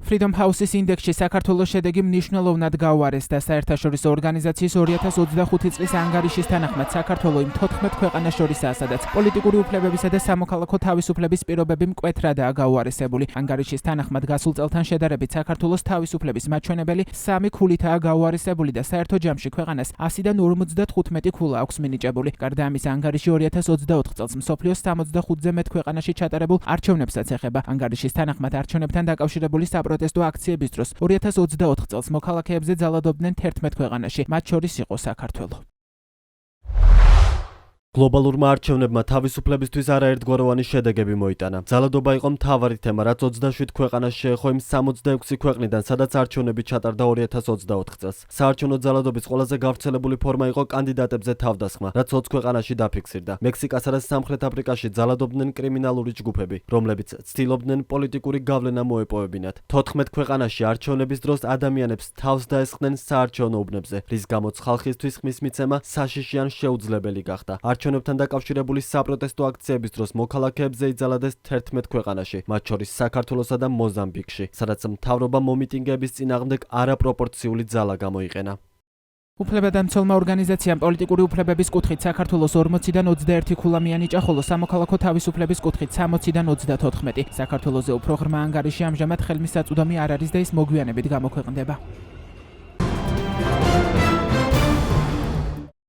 Freedom House-ის ინდექსში საქართველოს შედეგი მნიშვნელოვნად გაუარესდა. საერთაშორისო ორგანიზაციის 2025 წლის ანგარიშის თანახმად საქართველო იმ 14 ქვეყანას შორისაა, სადაც პოლიტიკური უფლებებისა და სამოქალაქო თავისუფლების პირობები მკვეთრადაა გაუარესებული. ანგარიშის თანახმად გასულ წელთან შედარებით საქართველოს თავისუფლების მაჩვენებელი 3 ქულითაა გაუარესებული და საერთო ჯამში ქვეყანას 100-დან 55 ქულა აქვს მინიჭებული. გარდა ამისა, ანგარიში 2024 წელს მსოფლიოს 65-ზე მეტ ქვეყანაში ჩატარებულ არჩევნებსაც ეხება. ანგარიშის თანახმად არჩევნებთან დაკავშირებული საპროტესტო აქციების დროს 2024 წელს მოქალაქეებზე ძალადობდნენ 11 ქვეყანაში, მათ შორის იყო საქართველო. გლობალურმა არჩევნებმა თავისუფლებისთვის არაერთგვაროვანი შედეგები მოიტანა. ძალადობა იყო მთავარი თემა, რაც 27 ქვეყანას შეეხო იმ 66 ქვეყნიდან, სადაც არჩევნები ჩატარდა 2024 წელს. საარჩევნო ძალადობის ყველაზე გავრცელებული ფორმა იყო კანდიდატებზე თავდასხმა, რაც 20 ქვეყანაში დაფიქსირდა. მექსიკასა და სამხრეთ აფრიკაში ძალადობდნენ კრიმინალური ჯგუფები, რომლებიც ცდილობდნენ პოლიტიკური გავლენა მოეპოვებინათ. 14 ქვეყანაში არჩევნების დროს ადამიანებს თავს დაესხნენ საარჩევნო უბნებზე, რის გამოც ხალხისთვის ხმის მიცემა საშიში ან შეუძლებელი გახდა. არჩევნებთან დაკავშირებული საპროტესტო აქციების დროს მოქალაქეებზე იძალადეს 11 ქვეყანაში, მათ შორის საქართველოსა და მოზამბიკში, სადაც მთავრობამ მომიტინგეების წინააღმდეგ არაპროპორციული ძალა გამოიყენა. უფლებადამცველმა ორგანიზაციამ პოლიტიკური უფლებების კუთხით საქართველოს 40-დან 21 ქულა მიანიჭა, ხოლო სამოქალაქო თავისუფლების კუთხით 60-დან 34. საქართველოზე უფრო ღრმა ანგარიში ამჟამად ხელმისაწვდომი არ არის და ის მოგვიანებით გამოქვეყნდება.